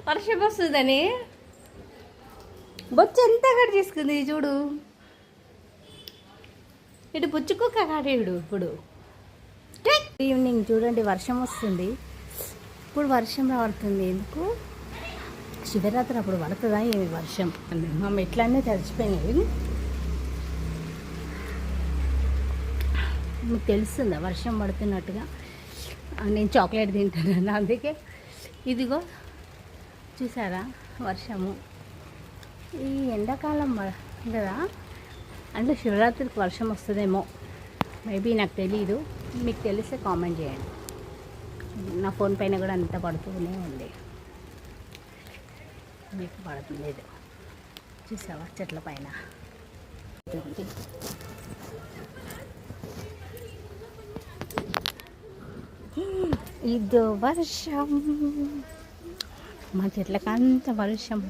వర్షం వస్తుందని బొచ్చు ఎంత కట్ చేసుకుంది చూడు. ఇటు పుచ్చుకోక కాడేడు ఇప్పుడు. ఈవినింగ్ చూడండి వర్షం వస్తుంది. ఇప్పుడు వర్షం రాడుతుంది. ఎందుకు శివరాత్రి అప్పుడు పడుతుందా ఏమి వర్షం? మా మెట్లన్నీ తడిచిపోయినాయి. మీకు తెలుస్తుందా వర్షం పడుతున్నట్టుగా? నేను చాక్లెట్ తింటాను అందుకే. ఇదిగో చూసారా వర్షము. ఈ ఎండాకాలం కదా, అంటే శివరాత్రికి వర్షం వస్తుందేమో మేబీ, నాకు తెలీదు. మీకు తెలిస్తే కామెంట్ చేయండి. నా ఫోన్ పైన కూడా అంత పడుతూనే ఉంది. మీకు పడుతుంది చూసావా చెట్ల పైన. ఇదో వర్షం, మా చెట్లకంత వర్షం.